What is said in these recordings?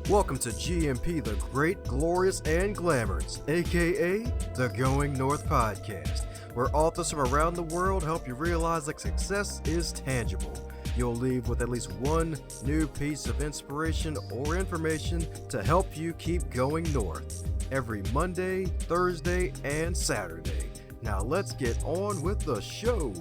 Welcome to GMP, the Great, Glorious, and Glamorous, aka the Going North Podcast, where authors from around the world help you realize that success is tangible. You'll leave with at least one new piece of inspiration or information to help you keep going north every Monday, Thursday, and Saturday. Now let's get on with the show.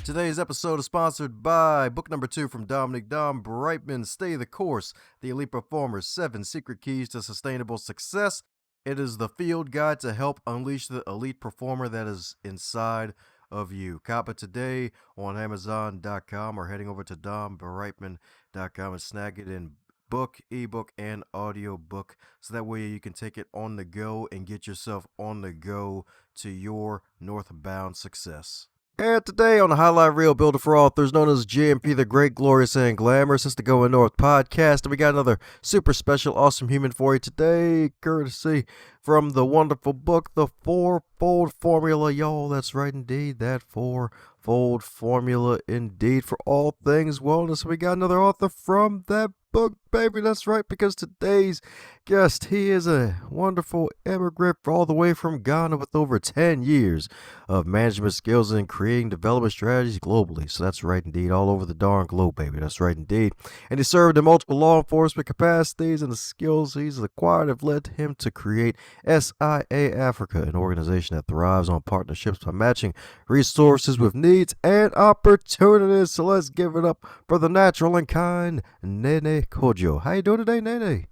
Today's episode is sponsored by book number 2 from Dominic Dom Brightman, Stay the Course, The Elite Performer's 7 Secret Keys to Sustainable Success. It is the field guide to help unleash the elite performer that is inside of you. Cop it today on Amazon.com or heading over to dombrightman.com and snag it in book, ebook, and audio book, so that way you can take it on the go and get yourself on the go to your northbound success. And today on the Highlight Reel Builder for Authors, known as GMP, the Great, Glorious, and Glamorous, it's the Going North Podcast, and we got another super special, awesome human for you today, courtesy from the wonderful book, The Fourfold Formula, y'all. That's right, indeed, that fourfold formula, indeed, for all things wellness. We got another author from that book, baby. That's right, because today's guest, he is a wonderful immigrant all the way from Ghana with over 10 years of management skills and creating development strategies globally. So that's right, indeed, all over the darn globe, baby. That's right, indeed. And he served in multiple law enforcement capacities, and the skills he's acquired have led him to create SIA-Africa, an organization that thrives on partnerships by matching resources with needs and opportunities. So let's give it up for the natural and kind Nene Kodjoe. How you doing today, Nene?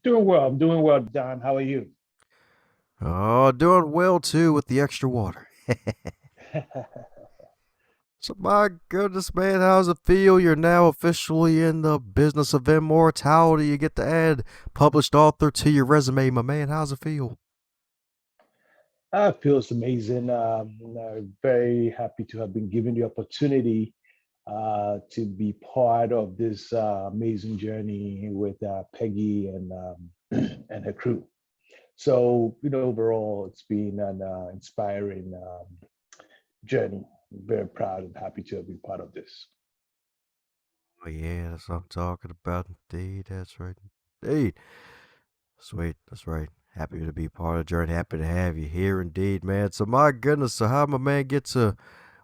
Doing well. I'm doing well, Don. How are you? Oh, doing well too with the extra water. So my goodness, man, how's it feel? You're now officially in the business of immortality. You get to add published author to your resume, my man. How's it feel? It feels amazing. Very happy to have been given the opportunity to be part of this amazing journey with Peggy and and her crew. So, overall, it's been an inspiring journey. Very proud and happy to have been part of this. Oh yeah, that's what I'm talking about. Indeed, that's right. Indeed. Sweet, that's right. Happy to be part of the journey. Happy to have you here, indeed, man. So my goodness, so how my man get to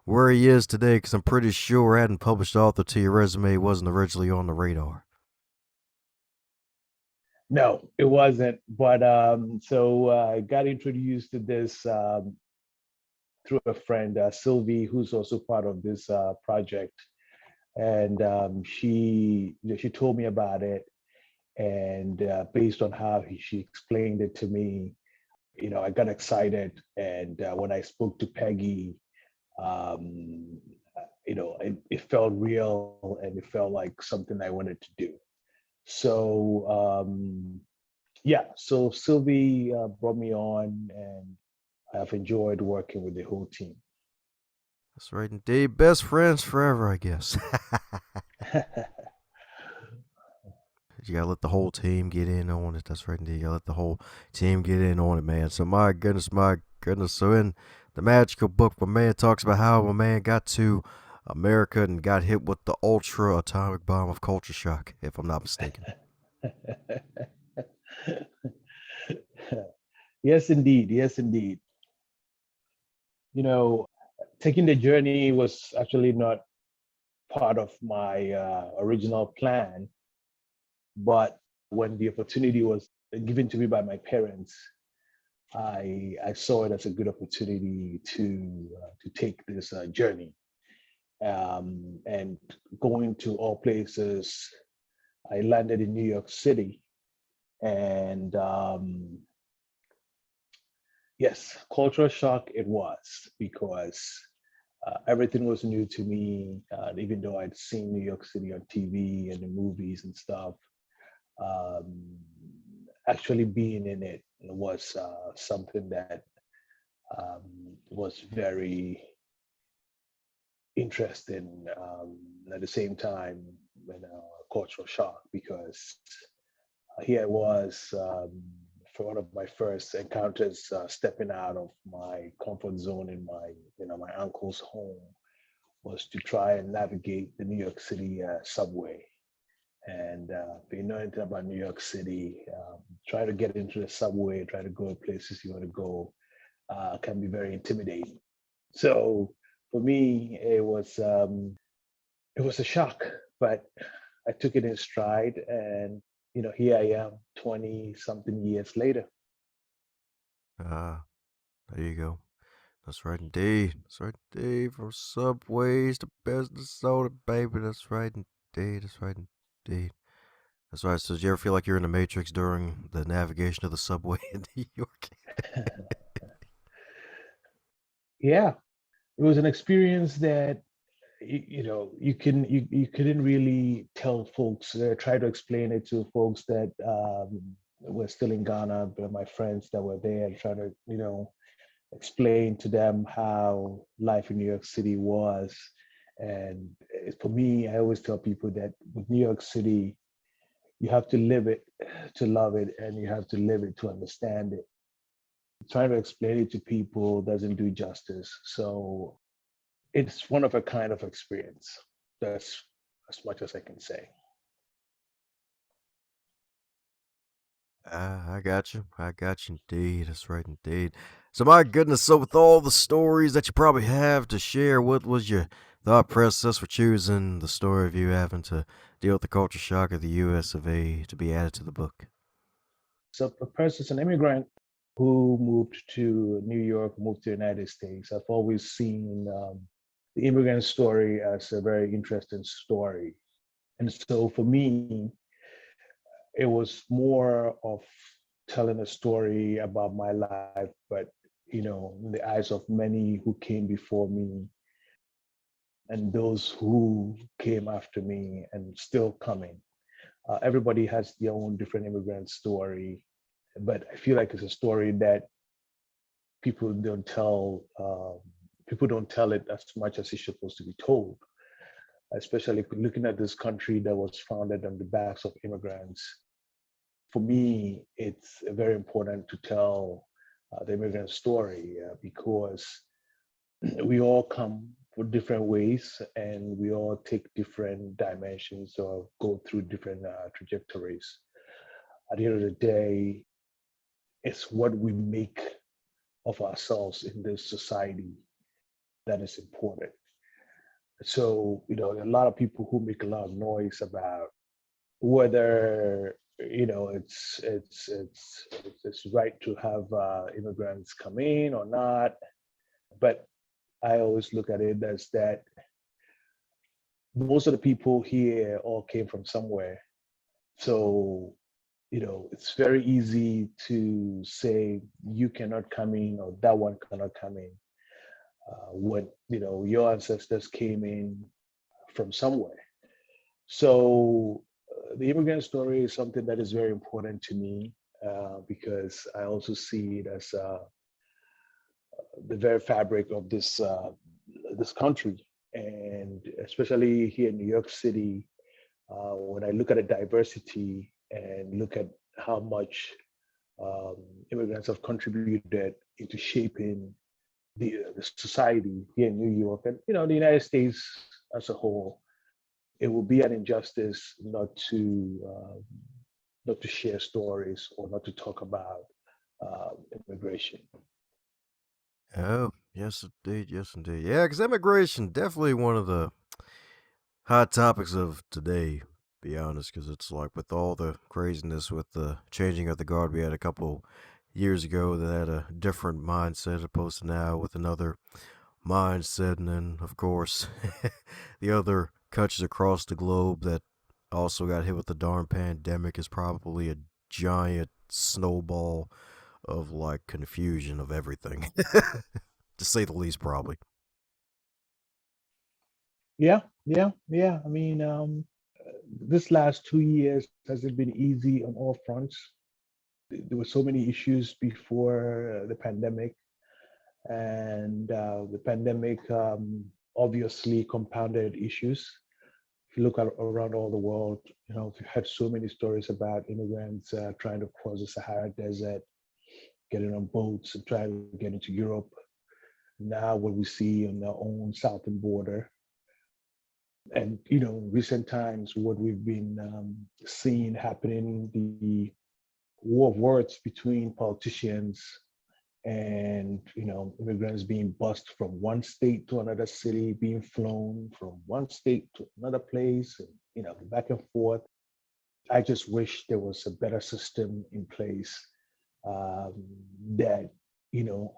where he is today? Because I'm pretty sure adding published author to your resume wasn't originally on the radar. No, it wasn't. But so I got introduced to this through a friend, Sylvie, who's also part of this project. And she told me about it. And based on how she explained it to me, I got excited. And when I spoke to Peggy, um, it felt real and it felt like something I wanted to do. So so Sylvie brought me on, and I've enjoyed working with the whole team. That's right, indeed. Best friends forever, I guess. You gotta let the whole team get in on it. That's right, indeed. You gotta let the whole team get in on it, man. So my goodness, my goodness. So in the magical book, my man talks about how my man got to America and got hit with the ultra atomic bomb of culture shock, if I'm not mistaken. Yes, indeed. Yes, indeed. Taking the journey was actually not part of my original plan, but when the opportunity was given to me by my parents, I saw it as a good opportunity to take this journey. And going to all places, I landed in New York City, and yes, cultural shock it was, because everything was new to me. Even though I'd seen New York City on TV and the movies and stuff, um, actually being in it was something that was very interesting. At the same time, cultural shock, because here I was for one of my first encounters, stepping out of my comfort zone in my uncle's home, was to try and navigate the New York City subway. And if you know anything about New York City, try to get into the subway, try to go to places you want to go, can be very intimidating. So for me, it was a shock, but I took it in stride, and here I am, 20 something years later. Ah, there you go. That's right indeed. That's right indeed. From subways to business soda, baby. That's right indeed. That's right indeed. That's right. So, did you ever feel like you're in the Matrix during the navigation of the subway in New York? Yeah, it was an experience that you couldn't really tell folks, try to explain it to folks that were still in Ghana, but my friends that were there, try to explain to them how life in New York City was. And for me, I always tell people that with New York City, you have to live it to love it, and you have to live it to understand it. Trying to explain it to people doesn't do justice. So it's one of a kind of experience. That's as much as I can say. I got you. I got you indeed. That's right indeed. So, my goodness. So, with all the stories that you probably have to share, what was your thought process for choosing the story of you having to deal with the culture shock of the U.S. of A. to be added to the book? So a person is an immigrant who moved to New York, moved to the United States. I've always seen the immigrant story as a very interesting story. And so for me, it was more of telling a story about my life, but in the eyes of many who came before me and those who came after me and still coming. Everybody has their own different immigrant story, but I feel like it's a story that people don't tell. People don't tell it as much as it's supposed to be told, especially looking at this country that was founded on the backs of immigrants. For me, it's very important to tell the immigrant story because we all come for different ways, and we all take different dimensions or go through different trajectories. At the end of the day, it's what we make of ourselves in this society that is important. So, a lot of people who make a lot of noise about whether it's right to have immigrants come in or not. But I always look at it as that most of the people here all came from somewhere. So, it's very easy to say you cannot come in or that one cannot come in. When your ancestors came in from somewhere. So the immigrant story is something that is very important to me because I also see it as the very fabric of this country, and especially here in New York City. When I look at the diversity and look at how much um, immigrants have contributed into shaping the society here in New York and the United States as a whole, it would be an injustice not to share stories or not to talk about immigration. Oh, yes, indeed. Yes, indeed. Yeah, because immigration definitely one of the hot topics of today, be honest, because it's like with all the craziness with the changing of the guard we had a couple years ago that had a different mindset opposed to now with another mindset. And then, of course, the other countries across the globe that also got hit with the darn pandemic is probably a giant snowball of like confusion of everything, to say the least, probably. Yeah, yeah, yeah. I mean, this last 2 years hasn't been easy on all fronts. There were so many issues before the pandemic, and the pandemic obviously compounded issues. if you look around all the world, we've had so many stories about immigrants trying to cross the Sahara Desert, getting on boats and trying to get into Europe. Now, what we see on our own southern border, and recent times, what we've been seeing happening, the war of words between politicians and immigrants being bussed from one state to another city, being flown from one state to another place, and back and forth. I just wish there was a better system in place um, that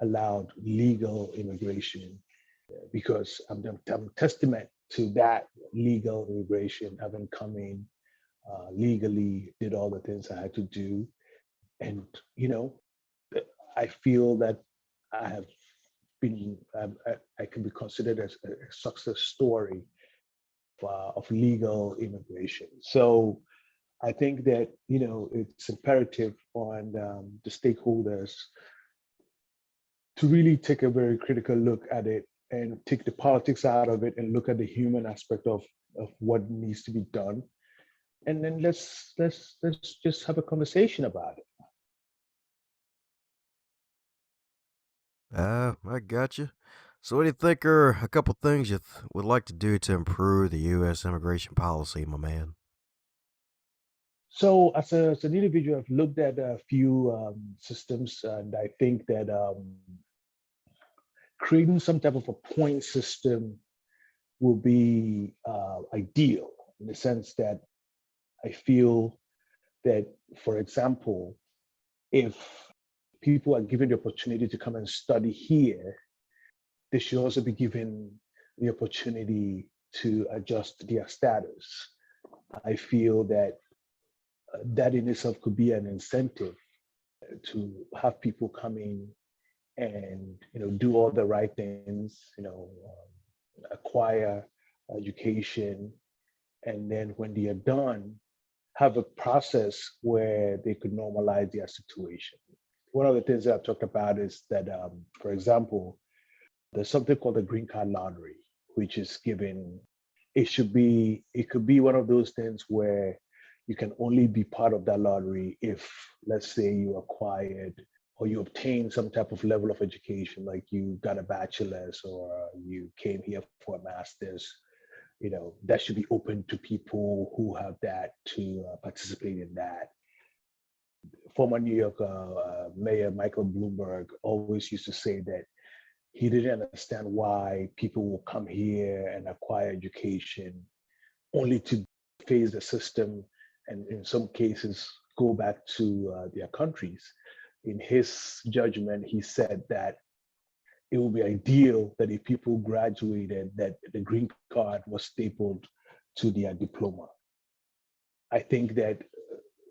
allowed legal immigration, because I'm testament to that legal immigration, having come in legally, did all the things I had to do, and I feel that I have been I can be considered as a success story of legal immigration. So I think that it's imperative on the stakeholders to really take a very critical look at it and take the politics out of it and look at the human aspect of what needs to be done. And then let's just have a conversation about it. I got you. So, what do you think are a couple things you would like to do to improve the U.S. immigration policy, my man? So as an individual, I've looked at a few systems, and I think that creating some type of a point system will be ideal, in the sense that I feel that, for example, if people are given the opportunity to come and study here, they should also be given the opportunity to adjust their status. I feel that that in itself could be an incentive to have people come in and do all the right things, acquire education, and then when they are done, have a process where they could normalize their situation. One of the things that I've talked about is that, for example, there's something called the green card lottery, which is given. It could be one of those things where you can only be part of that lottery if, let's say, you acquired or you obtained some type of level of education, like you got a bachelor's or you came here for a master's. That should be open to people who have that to participate in that. Former New York Mayor Michael Bloomberg always used to say that he didn't understand why people will come here and acquire education only to face the system and in some cases go back to their countries. In his judgment, he said that it would be ideal that if people graduated, that the green card was stapled to their diploma. I think that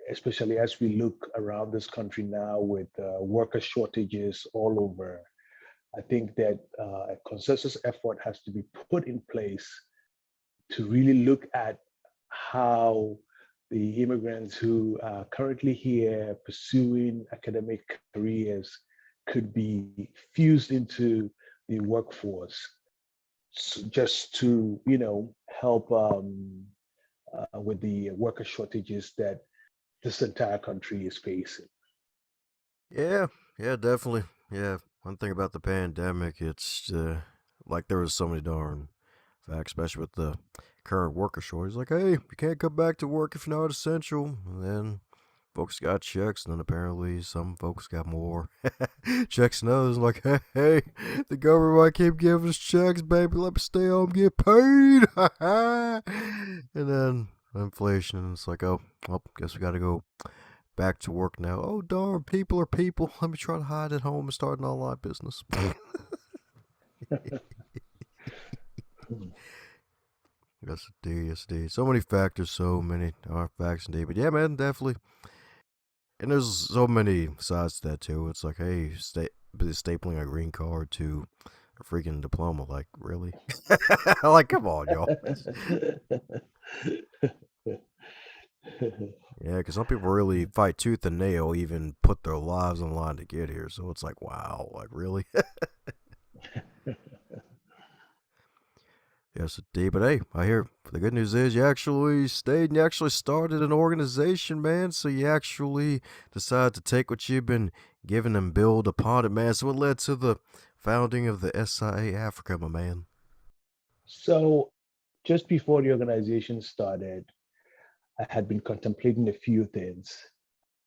especially as we look around this country now with worker shortages all over, I think that a consensus effort has to be put in place to really look at how the immigrants who are currently here pursuing academic careers could be fused into the workforce, just to help with the worker shortages that this entire country is facing. Yeah, yeah, definitely. Yeah, one thing about the pandemic, it's like there was so many darn facts, especially with the current worker shortage. Like, hey, you can't come back to work if you're not essential. And then folks got checks, and then apparently some folks got more checks than others. Like, hey, the government keep giving us checks, baby. Let me stay home, get paid. And then inflation, and it's like, oh, well, guess we got to go back to work now. Oh, darn, people are people. Let me try to hide at home and start an online business. Yes, indeed. Yes, indeed. So many factors, so many facts indeed. But yeah, man, definitely. And there's so many sides to that too. It's like, hey, stapling a green card to a freaking diploma. Like, really? Like, come on, y'all. Yeah, because some people really fight tooth and nail, even put their lives on the line to get here. So it's like, wow, like, really? Yes, indeed. But hey, I hear the good news is you actually stayed and you actually started an organization, man. So you actually decided to take what you've been given and build upon it, man. So what led to the founding of the SIA-Africa, my man? So just before the organization started, I had been contemplating a few things.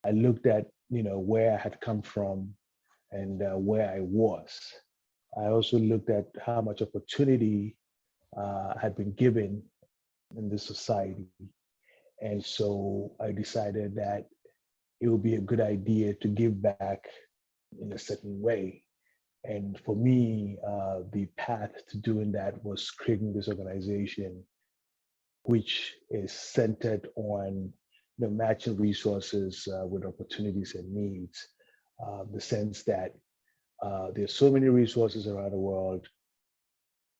I looked at, where I had come from and where I was. I also looked at how much opportunity I had been given in this society. And so I decided that it would be a good idea to give back in a certain way. And for me, the path to doing that was creating this organization, which is centered on matching resources with opportunities and needs. The sense that there's so many resources around the world,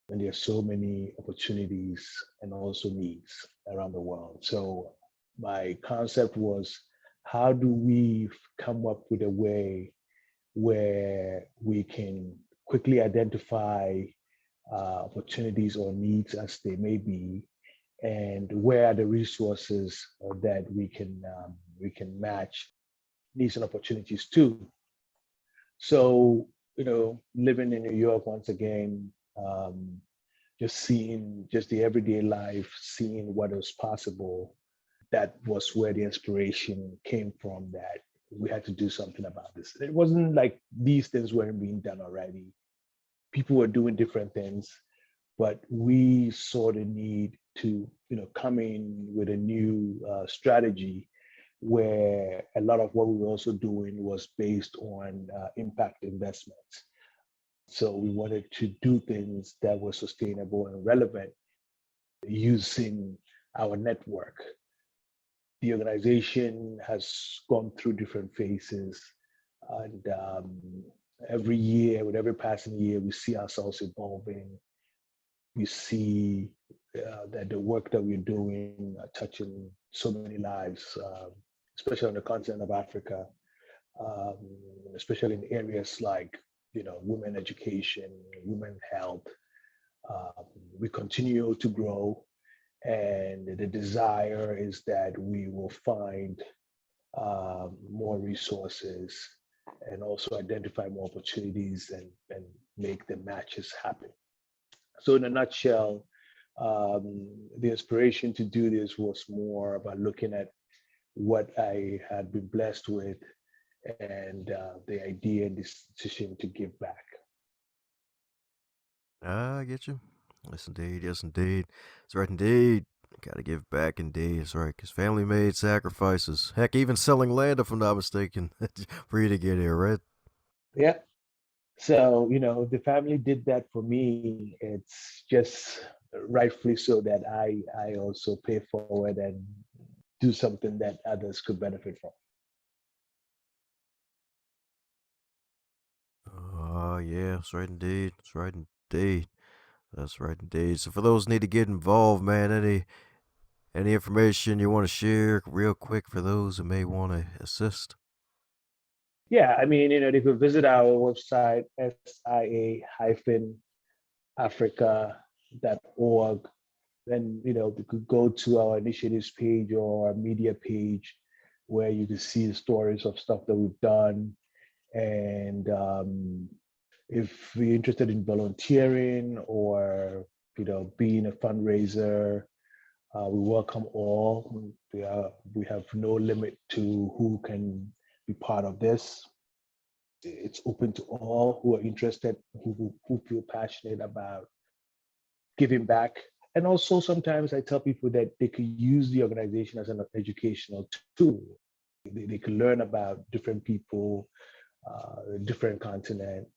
and there's so many opportunities and also needs around the world. So my concept was, how do we come up with a way where we can quickly identify opportunities or needs as they may be, and where are the resources that we can match needs and opportunities to. So, living in New York once again, just seeing just the everyday life, seeing what was possible, that was where the inspiration came from, that we had to do something about this. It wasn't like these things weren't being done already. People were doing different things, but we saw the need to, come in with a new strategy where a lot of what we were also doing was based on impact investments. So we wanted to do things that were sustainable and relevant using our network. The organization has gone through different phases, and every year, with every passing year, we see ourselves evolving. We see that the work that we're doing are touching so many lives, especially on the continent of Africa, um, especially in areas like women education, women health. Um, we continue to grow, and the desire is that we will find more resources and also identify more opportunities and make the matches happen. So, in a nutshell, the inspiration to do this was more about looking at what I had been blessed with and the idea and this decision to give back. I get you. Yes, indeed. Yes, indeed. That's right, indeed. Gotta give back, indeed. That's right, because family made sacrifices. Heck, even selling land, if I'm not mistaken, for you to get here, right? Yeah. So, the family did that for me. It's just rightfully so that I also pay forward and do something that others could benefit from. Oh, yeah. That's right, indeed. That's right, indeed. That's right, indeed. So, for those who need to get involved, man, any information you want to share real quick for those who may want to assist? Yeah, I mean, they could visit our website, SIA-Africa.org. Then, they could go to our initiatives page or our media page where you can see the stories of stuff that we've done. And if you're interested in volunteering or, being a fundraiser, we welcome all. We have no limit to who can be part of this. It's open to all who are interested, who feel passionate about giving back. And also, sometimes I tell people that they could use the organization as an educational tool. They can learn about different people, different continent,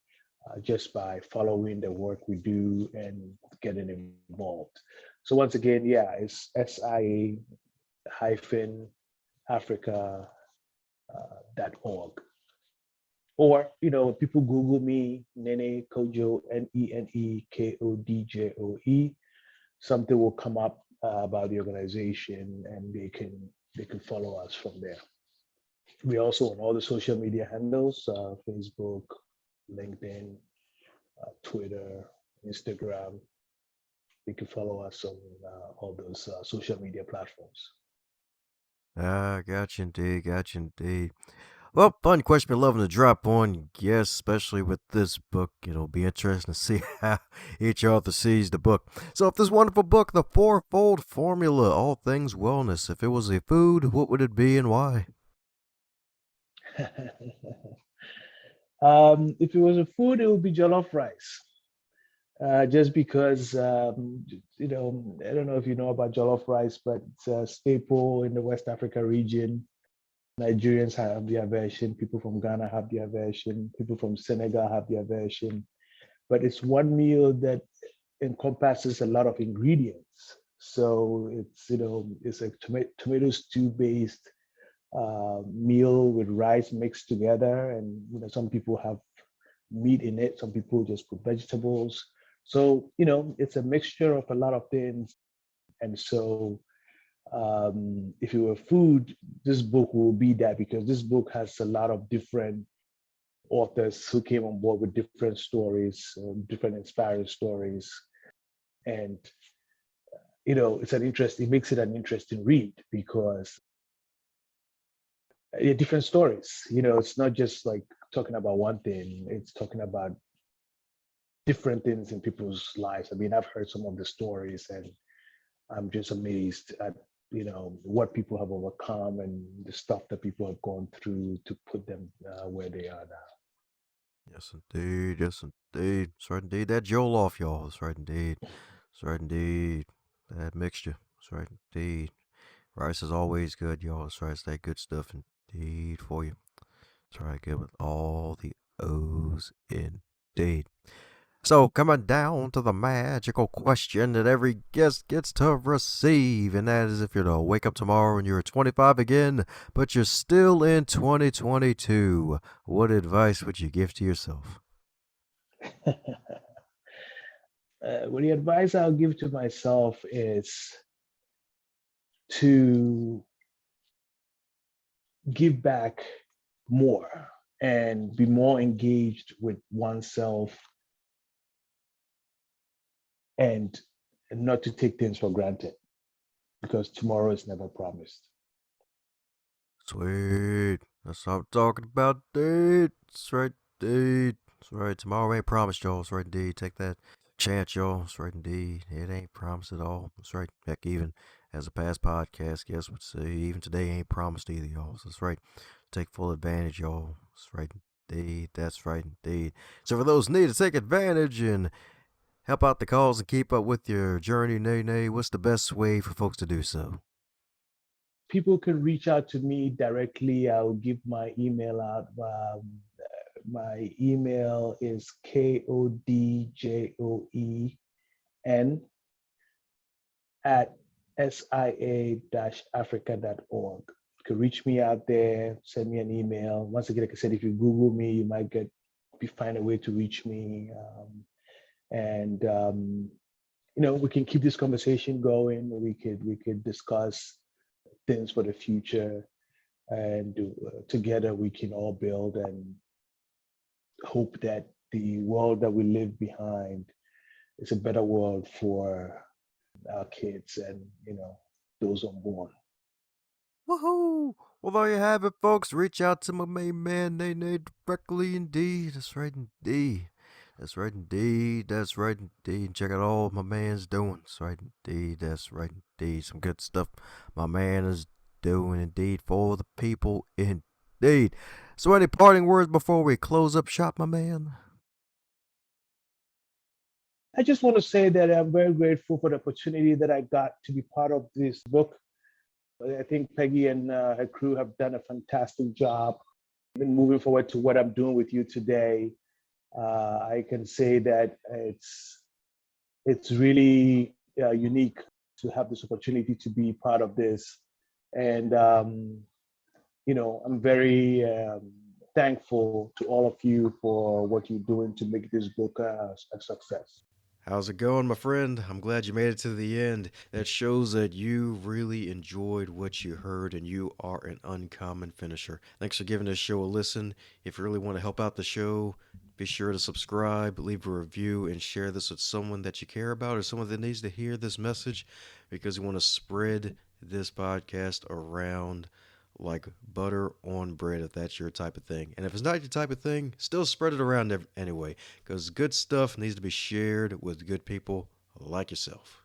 just by following the work we do and getting involved. So once again, yeah, it's SIA-Africa.org. Or, people Google me, Nene Kodjoe, Nene Kodjoe, something will come up about the organization, and they can follow us from there. We also on all the social media handles, Facebook, LinkedIn, Twitter, Instagram. They can follow us on all those social media platforms. Ah, gotcha indeed, gotcha indeed. Well, fun question. Been loving to drop on guests, especially with this book. It'll be interesting to see how each author sees the book. So, if this wonderful book, The Fourfold Formula, All Things Wellness, if it was a food, what would it be and why? If it was a food, it would be jollof rice. Just because, I don't know if you know about jollof rice, but it's a staple in the West Africa region. Nigerians have their version, people from Ghana have their version, people from Senegal have their version. But it's one meal that encompasses a lot of ingredients. So it's a tomato stew based meal with rice mixed together, and some people have meat in it, some people just put vegetables. So it's a mixture of a lot of things. And so if it were food, this book will be that, because this book has a lot of different authors who came on board with different stories, different inspiring stories. And it makes it an interesting read, because different stories. It's not just like talking about one thing, it's talking about different things in people's lives. I mean, I've heard some of the stories, and I'm just amazed at what people have overcome and the stuff that people have gone through to put them where they are now. Yes, indeed. Yes, indeed. That's right, indeed. That Joel off, y'all. That's right, indeed. That's right, indeed. That mixture. That's right, indeed. Rice is always good, y'all. That's right. It's that good stuff, indeed, for you. That's right, good with all the O's, indeed. So, coming down to the magical question that every guest gets to receive, and that is if you're to wake up tomorrow and you're 25 again, but you're still in 2022, what advice would you give to yourself? Well, the advice I'll give to myself is to give back more and be more engaged with oneself, and not to take things for granted, because tomorrow is never promised. Sweet. That's what I'm talking about, dude. That's right, dude. That's right. Tomorrow ain't promised, y'all. That's right, indeed. Take that chance, y'all. That's right, indeed. It ain't promised at all. That's right. Heck, even as a past podcast guest would say, even today ain't promised either, y'all. So that's right. Take full advantage, y'all. That's right, indeed. That's right, indeed. So for those who need to take advantage and help out the cause and keep up with your journey, Nene, what's the best way for folks to do so? People can reach out to me directly. I'll give my email out. My email is KODJOEN at SIA-Africa.org. You can reach me out there, send me an email. Once again, like I said, if you Google me, you might find a way to reach me. And we can keep this conversation going. We could discuss things for the future, and together we can all build and hope that the world that we leave behind is a better world for our kids and those unborn. Woohoo! Well, there you have it, folks. Reach out to my main man, Nene, directly indeed. That's right, indeed. That's right, indeed. That's right, indeed. Check out all my man's doing. That's right, indeed. That's right, indeed. Some good stuff my man is doing, indeed, for the people, indeed. So, any parting words before we close up shop, my man? I just want to say that I'm very grateful for the opportunity that I got to be part of this book. I think Peggy and her crew have done a fantastic job. Been moving forward to what I'm doing with you today. I can say that it's really unique to have this opportunity to be part of this, and I'm very thankful to all of you for what you're doing to make this book a success. How's it going, my friend? I'm glad you made it to the end. That shows that you really enjoyed what you heard and you are an uncommon finisher. Thanks for giving this show a listen. If you really want to help out the show, Be sure to subscribe, leave a review, and share this with someone that you care about or someone that needs to hear this message, because we want to spread this podcast around like butter on bread, if that's your type of thing. And if it's not your type of thing, still spread it around anyway, because good stuff needs to be shared with good people like yourself.